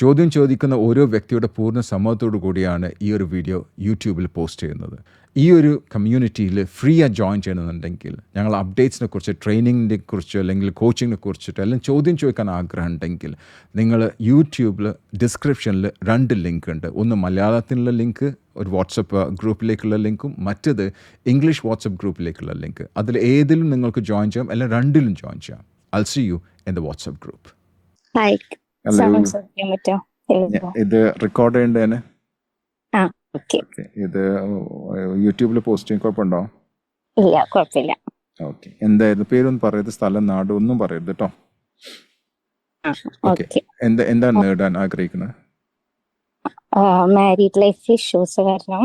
ചോദ്യം ചോദിക്കുന്ന ഓരോ വ്യക്തിയുടെ പൂർണ്ണ സമ്മതത്തോടു കൂടിയാണ് ഈ ഒരു വീഡിയോ യൂട്യൂബിൽ പോസ്റ്റ് ചെയ്യുന്നത്. ഈ ഒരു കമ്മ്യൂണിറ്റിയിൽ ഫ്രീ ആയി ജോയിൻ ചെയ്യണമെന്നുണ്ടെങ്കിൽ ഞങ്ങൾ അപ്ഡേറ്റ്സിനെ കുറിച്ച്, ട്രെയിനിങ്ങിനെ കുറിച്ച്, അല്ലെങ്കിൽ കോച്ചിങ്ങിനെ കുറിച്ചിട്ട് എല്ലാം ചോദ്യം ചോദിക്കാൻ ആഗ്രഹം ഉണ്ടെങ്കിൽ നിങ്ങൾ യൂട്യൂബിൽ ഡിസ്ക്രിപ്ഷനിൽ 2 ലിങ്ക് ഉണ്ട്. ഒന്ന് മലയാളത്തിനുള്ള ലിങ്ക്, ഒരു വാട്സപ്പ് ഗ്രൂപ്പിലേക്കുള്ള ലിങ്കും, മറ്റത് ഇംഗ്ലീഷ് വാട്സപ്പ് ഗ്രൂപ്പിലേക്കുള്ള ലിങ്ക്. അതിൽ ഏതിലും നിങ്ങൾക്ക് ജോയിൻ ചെയ്യാം, അല്ലെങ്കിൽ 2ലും ജോയിൻ ചെയ്യാം. I'll see you in the WhatsApp group. Hi. Hello. Sounds okay പറ്റോ? ഇത് റെക്കോർഡ് ചെയ്യേണ്ടതന്നെ. ആ ഓക്കെ. ഇത് യൂട്യൂബിൽ പോസ്റ്റ് ചെയ്യാൻ കുഴപ്പമുണ്ടോ? ഇല്ല, കുഴപ്പമില്ല. ഓക്കെ. എന്തായിരുന്നു പേരൊന്നും പറയരുത്, സ്ഥലം, നാട് ഒന്നും പറയരുത് കേട്ടോ. ഓക്കെ. ഓക്കെ. എന്താണ് നേടാൻ ആഗ്രഹിക്കുന്നത്? മാരീഡ് ലൈഫ് ഇഷ്യൂസ് കാരണം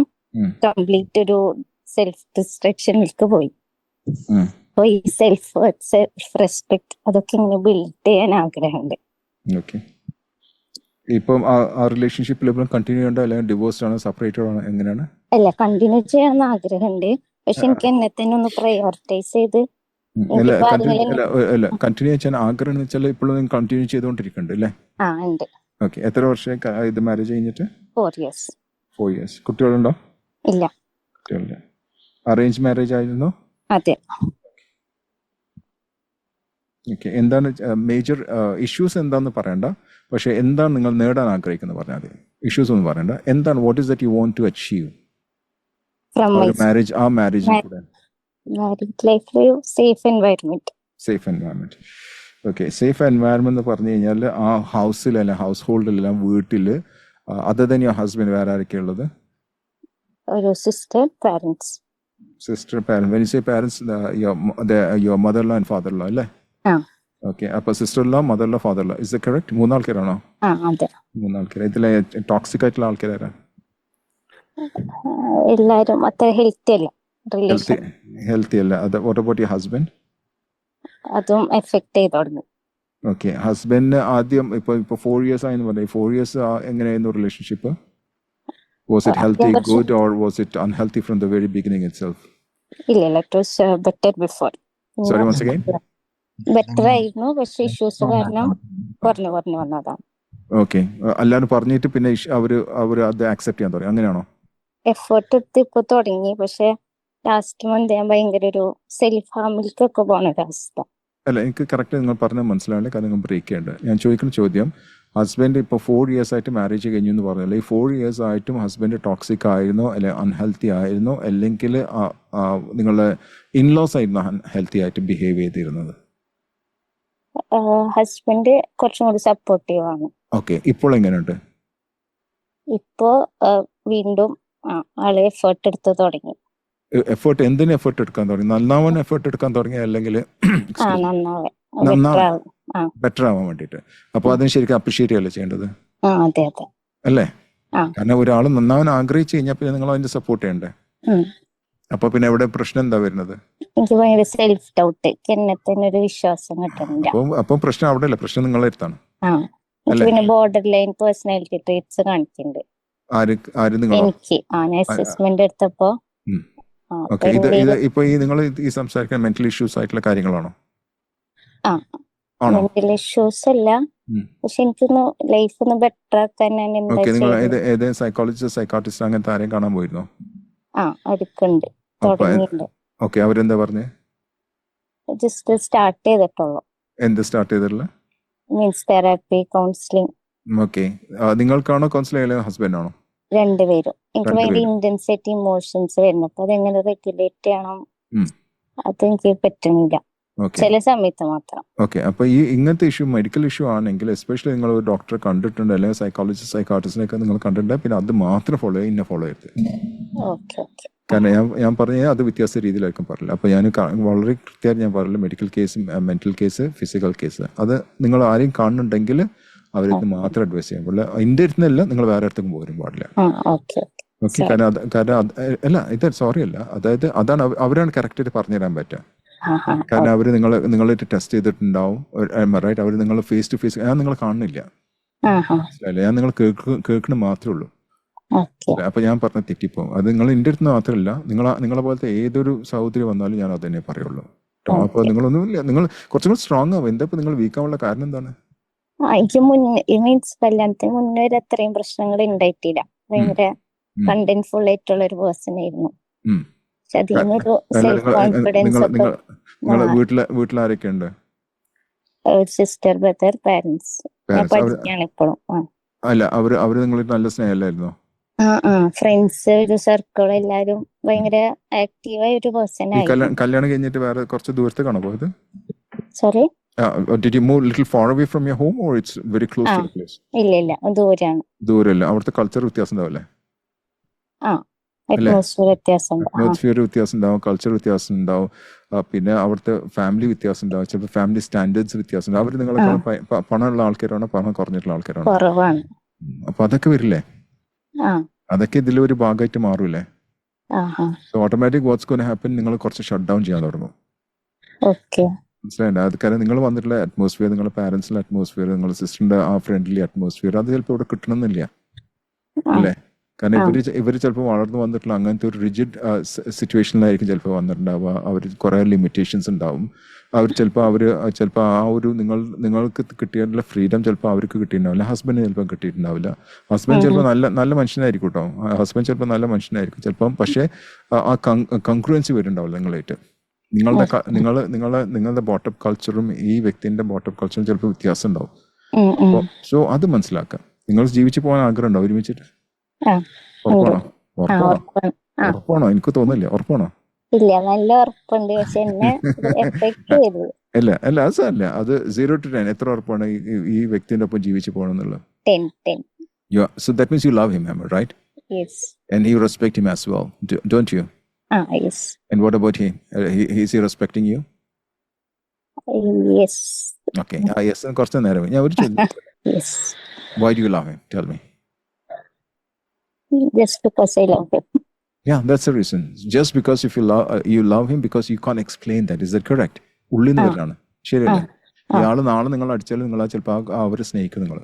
കംപ്ലീറ്റ് ഒരു സെൽഫ് ഡിസ്ട്രക്ഷനിലേക്ക് പോയി. അപ്പൊ ഈ സെൽഫ് റെസ്പെക്ട് അതൊക്കെ ഇങ്ങനെ ബിൽഡ് ചെയ്യാൻ ആഗ്രഹമുണ്ട്. ഓക്കെ. ഇപ്പം ആ റിലേഷൻഷിപ്പിൽ ഇപ്പം കണ്ടിന്യൂ ചെയ്യണ്ടോ, അല്ലെങ്കിൽ ഡിവോഴ്സ്ഡ് ആണോ, സെപ്പറേറ്റഡ് ആണോ, എങ്ങനെയാണ്? അല്ല, കണ്ടിന്യൂ ചെയ്യാൻ ആഗ്രഹമുണ്ട്. പക്ഷെ എനിക്ക് എന്നെ തന്നെ ഒന്ന് പ്രയോറിറ്റൈസ് ചെയ്ത് കണ്ടിന്യൂ ചെയ്യാൻ ആഗ്രഹം എന്ന് വെച്ചാൽ ഇപ്പോഴും കണ്ടിന്യൂ ചെയ്തുകൊണ്ടിരിക്കുന്നുണ്ട് അല്ലേ? ആ ഉണ്ട്. ഓക്കെ. എത്ര വർഷമായി ഇത് മാരേജ് കഴിഞ്ഞിട്ട്? 4 years. 4 years. കുട്ടികളുണ്ടോ? ഇല്ല. കുട്ടികളില്ല. അറേഞ്ച് മാരേജ് ആയിരുന്നോ? അതെ. ഓക്കെ. എന്താണ് മേജർ ഇഷ്യൂസ് എന്താണെന്ന് പറയണ്ട, പക്ഷെ എന്താണ് നിങ്ങൾ നേടാൻ ആഗ്രഹിക്കുന്നത് പറഞ്ഞാൽ മതി. ഇഷ്യൂസ് ഒന്നും പറയണ്ട. എന്താണ്, what is that you want to achieve marriage? ആ മാരേജിൽ കൂടെ safe environment. Safe environment. Okay. Safe environment എന്ന് പറഞ്ഞു കഴിഞ്ഞാൽ ആ ഹൗസിലല്ല, ഹൗസ് ഹോൾഡിലെല്ലാം, വീട്ടിൽ അതർ ദാൻ യുവർ ഹസ്ബൻഡ് വേറെ ആരൊക്കെ ഉള്ളത്? ഒരു sister, parents. Sister, parent. When you say parents, your mother-in-law and father-in-law അല്ലേ? ഓക്കെ. അപ്പൊ sister-in-law, mother-in-law, father-in-law, is that correct? 3 ആൾക്കാരാണോ? അതെ. 3 ആൾക്കാർ. ഇതിലെ ടോക്സിക് ആയിട്ടുള്ള ആൾക്കാരാണ്? എല്ലാരും അത്ര ഹെൽത്തി അല്ല. ഹെൽത്തി അല്ല. അത് വാട്ട് അബൌട്ട് യുവർ ഹസ്ബൻഡ്? അതും എഫക്ട് ചെയ്ത് തുടങ്ങി. ഓക്കെ. ഹസ്ബൻഡിന് ആദ്യം ഇപ്പൊ 4 years ആയെന്ന് പറഞ്ഞു. 4 years എങ്ങനെയായിരുന്നു relationship? Was it healthy, good, or was it unhealthy from the very beginning itself? ഇല്ല, it was better before. Sorry, once again. Better ആയിരുന്നു, പക്ഷെ ഇഷ്യൂസ് കാരണം കുറഞ്ഞു വന്നതാണ്. ഓക്കെ. എല്ലാവരും പറഞ്ഞിട്ട് പിന്നെ അവര് അത് ആക്സെപ്റ്റ് ചെയ്യാൻ തുടങ്ങി, അങ്ങനെയാണോ? എഫേർട്ട് എടുത്ത് ഇപ്പൊ തുടങ്ങി, പക്ഷെ ലാസ്റ്റ് മന്ത് ഞാൻ ഭയങ്കര ഒരു സെൽഫ് ഹാമിലേക്കൊക്കെ പോണ ഒരവസ്ഥ. അല്ല, എനിക്ക് കറക്റ്റ് നിങ്ങൾ പറഞ്ഞത് മനസ്സിലാവില്ല, കാരണം നിങ്ങൾ ബ്രേക്ക് ചെയ്യേണ്ടത്. ഞാൻ ചോദിക്കുന്ന ചോദ്യം, ഹസ്ബൻഡ് ഇപ്പോൾ 4 years ആയിട്ട് മാരേജ് കഴിഞ്ഞു എന്ന് പറഞ്ഞാൽ, ഈ 4 years ആയിട്ടും ഹസ്ബൻഡ് ടോക്സിക് ആയിരുന്നോ, അല്ലെങ്കിൽ അൺഹെൽത്തി ആയിരുന്നോ, അല്ലെങ്കിൽ നിങ്ങളുടെ ഇൻലോസ് ആയിരുന്നു ഹെൽത്തി ആയിട്ട് ബിഹേവ് ചെയ്തിരുന്നത്? ഹസ്ബൻഡ് കുറച്ചും കൂടി സപ്പോർട്ടീവ് ആണ്. ഓക്കെ. ഇപ്പോൾ എങ്ങനെയുണ്ട്? ഇപ്പോ വീണ്ടും ആള് എഫേർട്ട് എടുത്ത് തുടങ്ങി. എഫേർട്ട്, എന്തിനു എഫേർട്ട് എടുക്കാൻ തുടങ്ങി? നന്നാവാൻ എഫേർട്ട് എടുക്കാൻ തുടങ്ങി, അല്ലെങ്കിൽ ബെറ്റർ ആവാൻ വേണ്ടിട്ട്? അപ്പൊ അതിന് ശരിക്കും അപ്രീഷിയേറ്റ് ചെയ്യല്ലേ ചെയ്യേണ്ടത്? അതെ അല്ലേ? കാരണം ഒരാൾ നന്നാവാൻ ആഗ്രഹിച്ചു കഴിഞ്ഞാൽ പിന്നെ നിങ്ങൾ അതിന്റെ സപ്പോർട്ട് ചെയ്യണ്ടേ? അപ്പൊ പിന്നെ എവിടെ പ്രശ്നം എന്താ വരുന്നത്? എനിക്ക് ഭയങ്കര സെൽഫ് ഡൗട്ട്, എന്നെ തന്നെ ഒരു വിശ്വാസം കിട്ടുന്നില്ല. അപ്പൊ പ്രശ്നം അവിടെ അല്ല, പ്രശ്നം നിങ്ങളെ അടുത്താണ്. പിന്നെ ബോർഡർ ലൈൻ പേഴ്സണാലിറ്റി ട്രേറ്റ്സ് കാണിക്കുന്നുണ്ട് എനിക്ക്. ഞാൻ അസസ്മെന്റ് എടുത്തപ്പോ. ഓക്കെ. ഇപ്പൊ നിങ്ങൾ ഈ സംസാരിക്കുന്ന മെന്റൽ ഇഷ്യൂസ് ആയിട്ടുള്ള കാര്യങ്ങളാണോ? മെന്റൽ ഇഷ്യൂസ് അല്ല, പക്ഷെ എനിക്കൊന്ന് ലൈഫ് ഒന്ന് ബെറ്റർ ആക്കാൻ ഞാൻ നിങ്ങൾ സൈക്കോളജിസ്റ്റ്, സൈക്കാട്രിസ്റ്റ് അങ്ങനത്തെ ആരെയും കാണാൻ പോയിരുന്നോ? അടുക്കുണ്ട്, തുടങ്ങിയിട്ടുണ്ട്. ഓക്കെ. അവരെന്താ പറഞ്ഞേ? ജസ്റ്റ് സ്റ്റാർട്ട് ചെയ്തിട്ടുള്ളൂ. എന്ത് സ്റ്റാർട്ട് ചെയ്തിട്ടുള്ള? Means therapy, counselling. ഓക്കെ. നിങ്ങൾക്കാണോ കൗൺസിൽ ചെയ്യുന്നത്, ഹസ്ബൻഡ് ആണോ? രണ്ടുപേരും. എനിക്ക് ഭയങ്കര ഇന്റൻസിറ്റി ഇമോഷൻസ് വരുന്നു. അപ്പൊ അതെങ്ങനെ റെഗുലേറ്റ് ചെയ്യണം, അതെനിക്ക് പറ്റുന്നില്ല, ചില സമയത്ത് മാത്രം. ഓക്കെ. അപ്പൊ ഈ ഇങ്ങനത്തെ ഇഷ്യൂ മെഡിക്കൽ ഇഷ്യൂ ആണെങ്കിൽ, എസ്പെഷ്യലി നിങ്ങൾ ഒരു ഡോക്ടറെ കണ്ടിട്ടുണ്ട്, അല്ലെങ്കിൽ സൈക്കോളജിസ്റ്റ്, സൈക്കാട്രിസ്റ്റിനൊക്കെ നിങ്ങൾ കണ്ടിട്ടുണ്ട്, പിന്നെ അത് മാത്രം ഫോളോ ചെയ്യരുത്. കാരണം ഞാൻ പറഞ്ഞ അത് വ്യത്യാസ രീതിയിലായിരിക്കും പറയില്ല. അപ്പൊ ഞാൻ വളരെ കൃത്യമായിട്ട് ഞാൻ പറയില്ല, medical case, mental case, physical case, അത് നിങ്ങൾ ആരെയും കാണുന്നുണ്ടെങ്കിൽ അവർക്ക് മാത്രം അഡ്വൈസ് ചെയ്യാൻ പാടില്ല. എൻ്റെ അടുത്തുനിന്നല്ല, നിങ്ങൾ വേറെ അടുത്തേക്കും പോരും പാടില്ല. ഓക്കെ. കാരണം അല്ല, ഇത് സോറി അല്ല, അതായത് അതാണ് അവരാണ് കറക്റ്റായിട്ട് പറഞ്ഞുതരാൻ പറ്റുക. കാരണം അവര് നിങ്ങളായിട്ട് ടെസ്റ്റ് ചെയ്തിട്ടുണ്ടാവും, റൈറ്റ്? അവർ നിങ്ങൾ ഫേസ് ടു ഫേസ്, ഞാൻ നിങ്ങളെ കാണുന്നില്ല, ഞാൻ നിങ്ങൾ കേൾക്കണ മാത്രമേ ഉള്ളൂ. അപ്പൊ ഞാൻ പറഞ്ഞ തെറ്റിപ്പോവും. അത് നിങ്ങൾ എൻ്റെ അടുത്ത് മാത്രമല്ല, നിങ്ങളെ പോലത്തെ ഏതൊരു സഹോദരി വന്നാലും ഞാൻ അത് തന്നെ പറയുള്ളൂ. അപ്പൊ നിങ്ങളൊന്നുമില്ല, നിങ്ങൾ കുറച്ചും കൂടി സ്ട്രോങ് ആവും. എന്താ ഇപ്പൊ നിങ്ങൾ വീക്ക് ആവാനുള്ള കാരണം എന്താണ്? എനിക്ക് മുന്നേ മീൻസ് കല്യാണത്തിന് മുന്നേ ഒരു അത്രയും പ്രശ്നങ്ങൾ ഉണ്ടായിട്ടില്ല. ഭയങ്കര ഉം. കണ്ടന്റ്ഫുൾ ആയിട്ടുള്ള ഒരു പേഴ്സൺ ആയിരുന്നു. ഉം. പക്ഷെ അതിന്നൊരു അല്ല, സെൽഫ് കോൺഫിഡൻസ് ഒക്കെ നിങ്ങളെ വീട്ടിലാരൊക്കെ ഉണ്ട്? Sister, brother, parents. ഞാൻ പാരന്റ്സ് പഠിക്കുകയാണ് ഇപ്പോഴും. അല്ല, അവര് നിങ്ങൾ നല്ല സ്നേഹമല്ലായിരുന്നോ? ഫ്രണ്ട്സ്, ഒരു സർക്കിൾ, എല്ലാരും ഭയങ്കര ആക്റ്റീവായ ഒരു പേഴ്സൺ ഈ ആയിരുന്നു. കല്യാണം കഴിഞ്ഞിട്ട് വേറെ കുറച്ച് ദൂരത്തേക്കാണോ പോയത്? Sorry, Did you move little far away from your home or it's very close to the place? ഇല്ല ദൂരാണ്. ദൂരമല്ല, അവിടുത്തെ കൾച്ചർ വ്യത്യാസം ഉണ്ടാവില്ലേ? അല്ലേ? അറ്റ്മോസ്ഫിയർ വ്യത്യാസം. അറ്റ്മോസ്ഫിയർ വ്യത്യാസം ഉണ്ടാവും, കൾച്ചർ വ്യത്യാസം ഉണ്ടാവും, പിന്നെ അവിടുത്തെ ഫാമിലി വ്യത്യാസം ഉണ്ടാവും, ചിലപ്പോൾ ഫാമിലി സ്റ്റാൻഡേർഡ്സ് വ്യത്യാസം ഉണ്ടാവും. അവർ നിങ്ങളെക്കാളും പണമുള്ള ആൾക്കാരാണോ പണം കുറഞ്ഞിട്ടുള്ള ആൾക്കാരാണോ? കുറവാണ്. അപ്പൊ അതൊക്കെ വരില്ലേ? അതൊക്കെ ഇതിലൊരു ഭാഗമായിട്ട് മാറൂലേ? So automatic what's going to happen, നിങ്ങൾ കുറച്ച് ഷട്ട് ഡൗൺ ചെയ്യാൻ തുടങ്ങും. മനസ്സിലായില്ല? അത് കാരണം നിങ്ങൾ വന്നിട്ടുള്ള അറ്റ്മോസ്ഫിയർ, നിങ്ങളുടെ പാരന്റ്സിന്റെ അറ്റ്മോസ്ഫിയർ, നിങ്ങളുടെ സിസ്റ്ററിന്റെ ആ ഫ്രണ്ട്ലി അറ്റ്മോസ്ഫിയർ, അത് ചിലപ്പോൾ ഇവിടെ കിട്ടണമെന്നില്ല, അല്ലേ? കാരണം ഇവര് ചിലപ്പോൾ വളർന്നു വന്നിട്ടുള്ള അങ്ങനത്തെ ഒരു റിജിഡ് സിറ്റുവേഷനിലായിരിക്കും ചിലപ്പോൾ വന്നിട്ടുണ്ടാവുക. അവർ കുറെ ലിമിറ്റേഷൻസ് ഉണ്ടാവും. അവർ ചിലപ്പോൾ ആ ഒരു നിങ്ങൾക്ക് കിട്ടിയിട്ടുള്ള ഫ്രീഡം ചിലപ്പോൾ അവർക്ക് കിട്ടിയിട്ടുണ്ടാവില്ല, ഹസ്ബൻഡിന് ചിലപ്പോൾ കിട്ടിയിട്ടുണ്ടാവില്ല. ഹസ്ബൻഡ് ചിലപ്പോൾ നല്ല മനുഷ്യനായിരിക്കും കേട്ടോ, ഹസ്ബൻഡ് ചിലപ്പോൾ നല്ല മനുഷ്യനായിരിക്കും ചിലപ്പം, പക്ഷേ ആ കൺക്രുവൻസി വരുന്നുണ്ടാവില്ല നിങ്ങളായിട്ട്. നിങ്ങളുടെ ബോട്ടപ്പ് കൾച്ചറും ഈ വ്യക്തിന്റെ ബോട്ടപ്പ് കൾച്ചറും ചിലപ്പോൾ വ്യത്യാസം ഉണ്ടാവും. സോ അത് മനസ്സിലാക്കാം. നിങ്ങൾ ജീവിച്ചു പോകാൻ ആഗ്രഹം ഉണ്ടോ ഒരുമിച്ചിട്ട്? ഉറപ്പാണോ? എനിക്ക് തോന്നില്ല. ഉറപ്പാണോ? ഇല്ല, നല്ല ഉറപ്പുണ്ട്. പക്ഷെ അല്ല അത് സാരല്ല. അത് 0 to 10 എത്ര ഉറപ്പാണ് ഈ വ്യക്തിന്റെ ഒപ്പം ജീവിച്ചു പോകണമെന്നുള്ളത്? 10. So that means you love him, right? Yes. And you respect him as well, don't you? Yes. And what about him? Is he respecting you? Yes. Okay. Yes. കുറച്ച് നേരം ഞാൻ ഒരു ചോദ്യം. Yes. Why do you love him? Tell me. Just because I love him. Yeah, that's the reason. Just because if you love him because you can't explain that. Is that correct? ഉള്ളിന്ന് വരാണ്, ശരിയല്ലേ? ഇയാള് നാളെ നിങ്ങൾ അടിച്ചാലും നിങ്ങൾ ചിലപ്പോൾ അവരെ സ്നേഹിക്കും നിങ്ങൾ.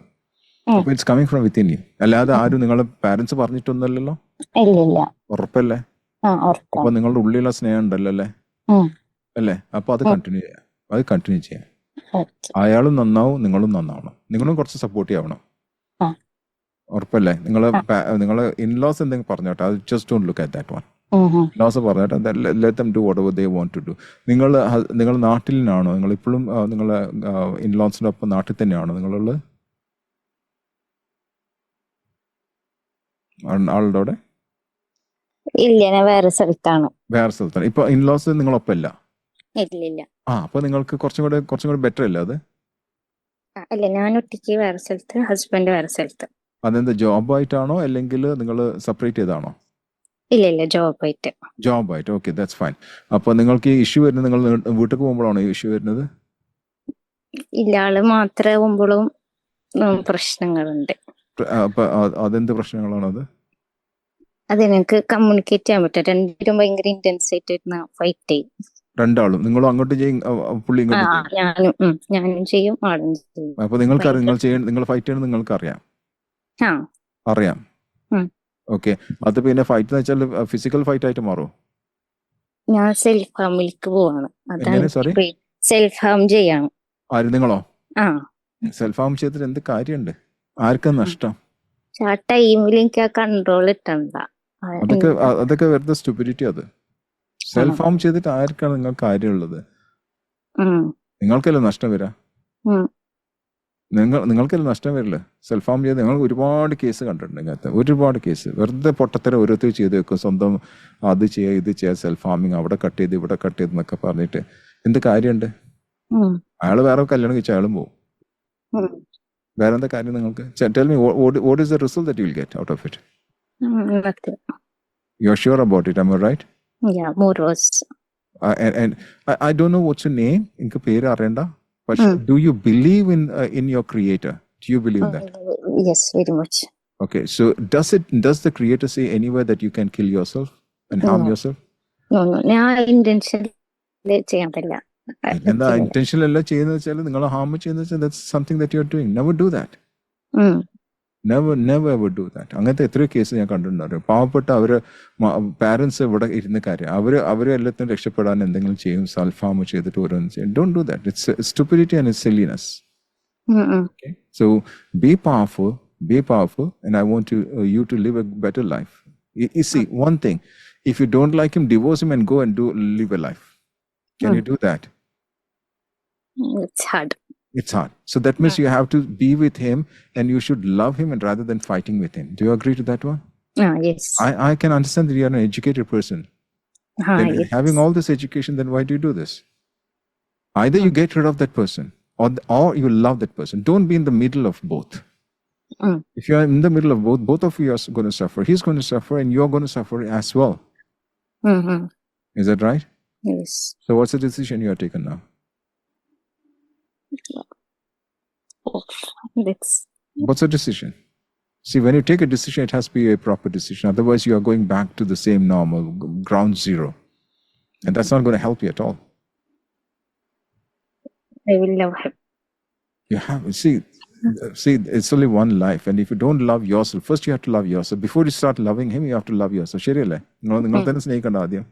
അപ്പൊ it's coming from within you. അല്ലാതെ ആരും നിങ്ങളെ പാരന്റ്സ് പറഞ്ഞിട്ടൊന്നല്ലല്ലോ? ഉറപ്പല്ലേ? അപ്പൊ നിങ്ങളുടെ ഉള്ളിലുള്ള സ്നേഹം ഉണ്ടല്ലോ അല്ലേ? അല്ലേ? അപ്പൊ അത് കണ്ടിന്യൂ ചെയ്യാം. അയാളും നന്നാവും, നിങ്ങളും നന്നാവണം, നിങ്ങളും കുറച്ച് സപ്പോർട്ടീവ് ആവണം. ഉറപ്പല്ലേ? നിങ്ങളെ ഇൻലോസ് എന്തെങ്കിലും പറഞ്ഞോട്ടെ, അത് just don't look at that one. In-laws പറഞ്ഞോട്ടെ, let them do whatever they want to do. നിങ്ങൾ നാട്ടിലാണോ? നിങ്ങൾ ഇപ്പോഴും നിങ്ങളെ ഇൻലോസിന്റെ ഒപ്പം നാട്ടിൽ തന്നെയാണോ നിങ്ങളുള്ളത്? ആളുടെ അവിടെ ഇല്ല, ഞാൻ വേറെ സ്ഥലത്താണ്. ഇപ്പൊ ഇൻലോസ് നിങ്ങളൊപ്പല്ല? ഇല്ല. അപ്പൊ നിങ്ങൾക്ക് കുറച്ചും കൂടെ ബെറ്റർ അല്ലേ അത്? അല്ല, ഞാൻ ഒറ്റയ്ക്ക് വേറെ സ്ഥലത്ത്, ഹസ്ബൻഡ് വേറെ സ്ഥലത്ത്. അതെന്താ, ജോബായിട്ടാണോ അല്ലെങ്കിൽ നിങ്ങൾ സെപ്പറേറ്റ് ചെയ്താണോ? ഇല്ല, ജോബായിട്ട്. Okay, that's fine. അപ്പൊ നിങ്ങൾക്ക് ഈ ഇഷ്യൂ വരുന്നത് നിങ്ങൾ വീട്ടിൽ പോകുമ്പോഴാണോ ഈ ഇഷ്യൂ വരുന്നത്? ഇല്ല, ആള് മാത്രമേ പോകുമ്പോഴും പ്രശ്നങ്ങളുണ്ട്. അപ്പൊ അതെന്ത് പ്രശ്നങ്ങളാണത്? അതെനിക്ക് കമ്മ്യൂണിക്കേറ്റ് ചെയ്യാൻ പറ്റും. രണ്ടുപേരും ഭയങ്കര ഇന്റൻസ് ആയിട്ട് ഫൈറ്റ് ചെയ്യും. രണ്ടാളും? നിങ്ങളും അങ്ങോട്ട് ചെയ്യും, പുള്ളി ഇങ്ങോട്ട് ചെയ്യും? ഞാനും ചെയ്യും, ആളും ചെയ്യും. അപ്പൊ നിങ്ങൾ ഫൈറ്റ് ചെയ്യണം, നിങ്ങൾക്ക് അറിയാം. ഓക്കെ. അത് പിന്നെ ഫൈറ്റ് എന്ന് വെച്ചാൽ ഫിസിക്കൽ ഫൈറ്റ് ആയിട്ട് മാറും? ഞാൻ സെൽഫ് ഹാമിലേക്ക് പോവാണ്. സെൽഫ് ഹാം ചെയ്യാണ്. ആര്, നിങ്ങളോ? സെൽഫ് ഹാം ചെയ്തിട്ട് എന്ത് കാര്യമുണ്ട്? ആർക്കാ നഷ്ടം? ആ ടൈമിൽ എനിക്ക് ആ കൺട്രോൾ ഇട്ടണ്ട. അതൊക്കെ വെറുതെ സ്റ്റുപ്പിഡിറ്റി. അത് സെൽഫ് ഹാം ചെയ്തിട്ട് ആർക്കാണ് നിങ്ങൾ കാര്യമുള്ളത്? നിങ്ങൾക്കല്ലേ നഷ്ടം വരാ? നിങ്ങൾക്കല്ലേ നഷ്ടം വരില്ല സെൽഫ് ഹാം ചെയ്ത്? നിങ്ങൾ ഒരുപാട് കേസ് കണ്ടിട്ടുണ്ട് ഇങ്ങനത്തെ, ഒരുപാട് കേസ്. വെറുതെ പൊട്ടത്തരം ഓരോരുത്തർ ചെയ്ത് വെക്കും, സ്വന്തം അത് ചെയ്യുക ഇത് ചെയ്യുക, സെൽഫ് ഹാമിങ്, അവിടെ കട്ട് ചെയ്ത് ഇവിടെ കട്ട് ചെയ്ത് എന്നൊക്കെ പറഞ്ഞിട്ട് എന്ത് കാര്യമുണ്ട്? അയാള് വേറെ കല്യാണം കഴിച്ച അയാളും പോകും. വേറെ എന്താ കാര്യം നിങ്ങൾക്ക്? Tell me, what is the result that you will get out of it? Nothing. You're sure about it, am I right? Yeah, more was. And I don't know what's your name. Inka പേര് അറിയണ്ട. But do you believe in your creator? Do you believe that? Yes, very much. Okay, so does the creator say anywhere that you can kill yourself and harm yourself? No. ഞാൻ intention ചെയ്യാൻ പറ്റില്ല. എന്താ intention അല്ല ചെയ്യുന്നത് വെച്ചാൽ നിങ്ങൾ Ham ചെയ്യുന്നത് വെച്ചാൽ that's something that you're doing. Never do that. Never ever do that. അങ്ങനത്തെ എത്രയോ കേസ് ഞാൻ കണ്ടിട്ടുണ്ട്. പാവപ്പെട്ട അവര് പാരന്റ്സ് ഇവിടെ ഇരുന്ന കാര്യം അവര് എല്ലാത്തിനും രക്ഷപ്പെടാൻ എന്തെങ്കിലും ചെയ്യും, സെൽഫ് ഹാം ചെയ്തിട്ട് ഓരോന്ന് ചെയ്യും. Don't do that. It's stupidity and it's silliness. Okay? So be powerful, and I want you to live a better life. You see, one thing, if you don't like him, divorce him and go and live a life. Can you do that? It's hard. It's hard. So that means you have to be with him, and you should love him, and rather than fighting with him. Do you agree to that one? Yes. I can understand that you are an educated person. Then Yes. having all this education, then why do you do this? Either you get rid of that person, or you love that person. Don't be in the middle of both. If you are in the middle of both of you are going to suffer. He's going to suffer, and you're going to suffer as well. Is that right? Yes. So what's the decision you have taken now? What's the decision? See, when you take a decision, it has to be a proper decision. Otherwise, you are going back to the same normal, ground zero. And that's not going to help you at all. I will love him. You have, see, it's only one life. And if you don't love yourself, first you have to love yourself. Before you start loving him, you have to love yourself. ശരിയല്ലേ? നിങ്ങൾ തന്നെ സ്നേഹിക്കേണ്ട ആദ്യം.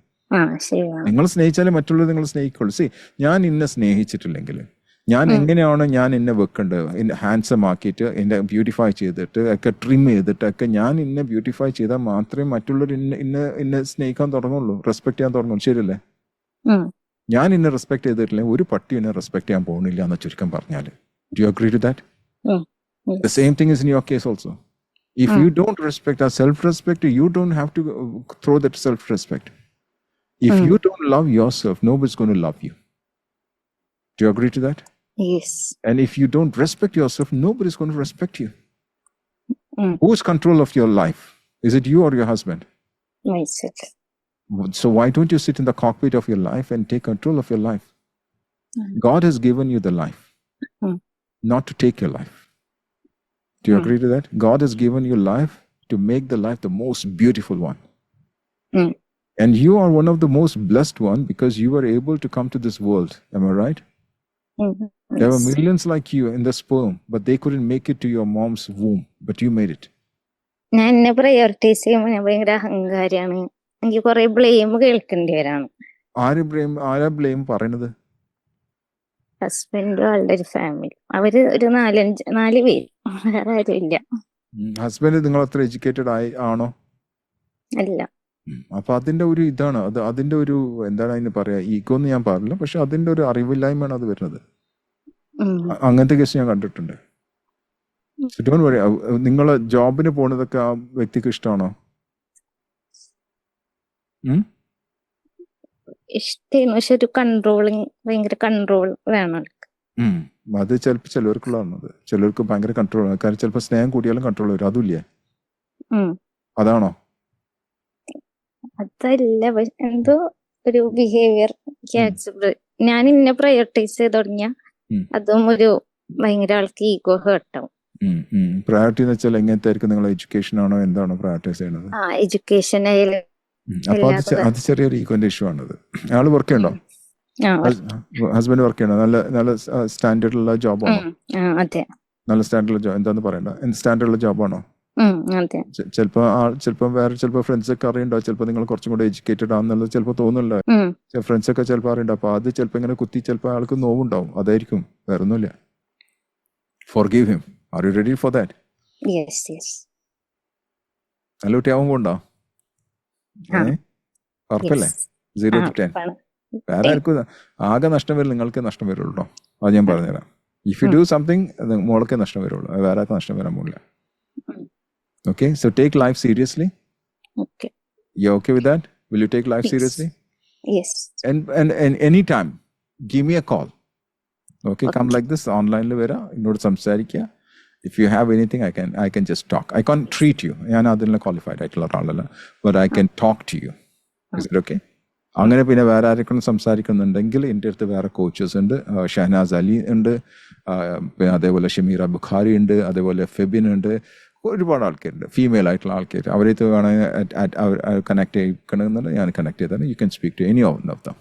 ശരിയാണ്. നിങ്ങൾ സ്നേഹിച്ചാലേ മറ്റുള്ളവർ നിങ്ങൾ സ്നേഹിക്കുള്ളൂ. C, ഞാൻ ഇന്നെ സ്നേഹിച്ചിട്ടില്ലെങ്കിൽ, ഞാൻ എങ്ങനെയാണോ ഞാൻ എന്നെ വെക്കേണ്ടത്, ഹാൻസം ആക്കിയിട്ട് എന്നെ ബ്യൂട്ടിഫൈ ചെയ്തിട്ട് ഒക്കെ ട്രിം ചെയ്തിട്ടൊക്കെ ഞാൻ ഇന്നെ ബ്യൂട്ടിഫൈ ചെയ്താൽ മാത്രമേ മറ്റുള്ളവർ ഇന്നെ സ്നേഹിക്കാൻ തുടങ്ങുള്ളൂ, റെസ്പെക്ട് ചെയ്യാൻ തുടങ്ങുള്ളൂ. ശരിയല്ലേ? ഞാൻ ഇന്നെ റെസ്പെക്ട് ചെയ്തിട്ടില്ലെങ്കിൽ ഒരു പട്ടി എന്നെ റെസ്പെക്ട് ചെയ്യാൻ പോകുന്നില്ല എന്ന് ചുരുക്കം പറഞ്ഞാൽ. Do you agree to that? The same thing is in your case also. If you don't respect our self-respect, you don't have to throw that self-respect. If you don't love yourself, nobody's going to love you. Do you agree to that? Yes. And if you don't respect yourself, nobody's going to respect you. Who's control of your life? Is it you or your husband? Myself. So why don't you sit in the cockpit of your life and take control of your life? God has given you the life, not to take your life. Do you agree to that? God has given you life to make the life the most beautiful one. And you are one of the most blessed one because you were able to come to this world. Am I right? There were millions like you in the sperm, but they couldn't make it to your mom's womb, but you made it. ഞാൻ എന്നെ prioritise ചെയ്യുമ്പോൾ ഞാൻ ഭയങ്കര അഹങ്കാരിയാണ്. എനിക്ക് കുറെ blame കേൾക്കേണ്ടി വരാണ്. ആരാ ബ്ലെയിം പറയുന്നത്? ഹസ്ബൻഡും ആളുടെ ഒരു ഫാമിലി, അവര് ഒരു 4 പേര്, വേറെ ആരും ഇല്ല. ഹസ്ബൻഡ് നിങ്ങൾ അത്ര എഡ്യൂക്കേറ്റഡ് ആണോ? അല്ല. അപ്പൊ അതിന്റെ ഒരു ഇതാണ്, അതിന്റെ ഒരു എന്താണ് അതിന് പറയാ, ഈഗോ എന്ന് ഞാൻ പറഞ്ഞില്ല, പക്ഷെ അതിന്റെ ഒരു അറിവില്ലായ്മയാണ് അത് വരുന്നത്. അങ്ങനത്തെ കേസ് ഞാൻ കണ്ടിട്ടുണ്ട്. Don't worry. നിങ്ങൾ ജോബിന് പോണതൊക്കെ ആ വ്യക്തിക്ക് ഇഷ്ടമാണോ? ഇഷ്ടമാണ്, പക്ഷെ ഒരു കൺട്രോളിങ്, ഭയങ്കര കൺട്രോൾ വേണം. അത് ചിലപ്പോൾ ചിലവർക്കുള്ളതാണ്. ചിലർക്ക് ഭയങ്കര കൺട്രോൾ ആണ്. കാരണം ചിലപ്പോൾ സ്നേഹം കൂടിയാലും കൺട്രോൾ വരും. അതുമില്ലേ? അതാണോ? അതല്ല, എന്തോ ഒരു ബിഹേവിയർ ഞാൻ ഇന്നെ പ്രയോറിറ്റൈസ് ചെയ്ത് തുടങ്ങിയ അതും ഒരു ഭയങ്കര ആൾക്ക് ഈഗോ ഹേർട്ടാവും. പ്രയോറിറ്റി എന്ന് വെച്ചാൽ എങ്ങനത്തെ ആയിരിക്കും? നിങ്ങൾ എഡ്യൂക്കേഷൻ ആണോ എന്താണോ പ്രയോറിറ്റൈസ് ചെയ്യുന്നത്? എഡ്യൂക്കേഷൻ ആയാലും. അപ്പൊ അത് ചെറിയൊരു ഈഗോന്റെ ഇഷ്യൂ ആണത്. ആള് വർക്ക് ചെയ്യണ്ടോ? ഹസ്ബൻഡ് വർക്ക് ചെയ്യണോ? നല്ല സ്റ്റാൻഡേർഡുള്ള ജോബാണോ? അതെ. നല്ല സ്റ്റാൻഡേർഡുള്ള ജോബ് എന്താന്ന് പറയണ്ട, സ്റ്റാൻഡേർഡുള്ള ജോബാണോ? ചിലപ്പോ ഫ്രണ്ട്സ് ഒക്കെ അറിയണ്ടോ? ചിലപ്പോ നിങ്ങൾ കുറച്ചും കൂടെ എഡ്യൂക്കേറ്റഡ് ആണെന്നുള്ളത് ചിലപ്പോ തോന്നുന്നില്ല. ഫ്രണ്ട്സ് ഒക്കെ ചിലപ്പോൾ അറിയണ്ടോ? അപ്പൊ അത് ചിലപ്പോ ഇങ്ങനെ കുത്തി ചിലപ്പോ ആൾക്ക് നോവുണ്ടാവും. അതായിരിക്കും, വേറെ ഒന്നുമില്ല. Forgive him. Are you ready for that? Yes. നല്ല കുട്ടിയാവും കൊണ്ടോ? ഉറപ്പല്ലേ? 0 to 10. വേറെ ആർക്കും ആകെ നഷ്ടം വരും, നിങ്ങൾക്ക് നഷ്ടം വരുള്ളൂ. അത് ഞാൻ പറഞ്ഞുതരാം. ഇഫ് യു ഡു സംതിങ്, മോൾക്ക് നഷ്ടം വരുള്ളൂ, വേറെ ആർക്കും നഷ്ടം വരാൻ പോകില്ല. Okay, so take life seriously. Okay. You're okay with that? Will you take life seriously? Yes. And anytime, give me a call. Okay, come like this, online le vera, innodu samsarikka. If you have anything, I can just talk. I can't treat you. ഞാൻ അതിനുള്ള qualified ആയിട്ടുള്ള ഒരാളല്ല, but I can talk to you. Is it okay? അങ്ങനെ പിന്നെ വേറെ ആരെക്കൊണ്ട് സംസാരിക്കുന്നുണ്ടെങ്കിൽ എൻ്റെ അടുത്ത് വേറെ കോച്ചസ് ഉണ്ട്. ഷഹനാസ് അലി ഉണ്ട്, പിന്നെ അതേപോലെ ഷമീറ ബുഖാരി ഉണ്ട്, അതേപോലെ ഫെബിൻ ഉണ്ട്, ഒരുപാട് ആൾക്കാരുണ്ട്, ഫീമെയിൽ ആയിട്ടുള്ള ആൾക്കാർ. അവരേത്ത് വേണമെങ്കിൽ കണക്ട് ചെയ്യണമെന്നുണ്ട്, ഞാൻ കണക്ട് ചെയ്താണ്. You can speak to any of them.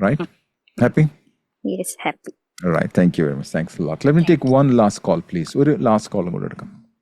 Right? Happy? Yes, happy. All right, thank you very much. Thanks a lot. Let me take one last call, please. ഒരു ലാസ്റ്റ് കോളും കൂടെ എടുക്കാം.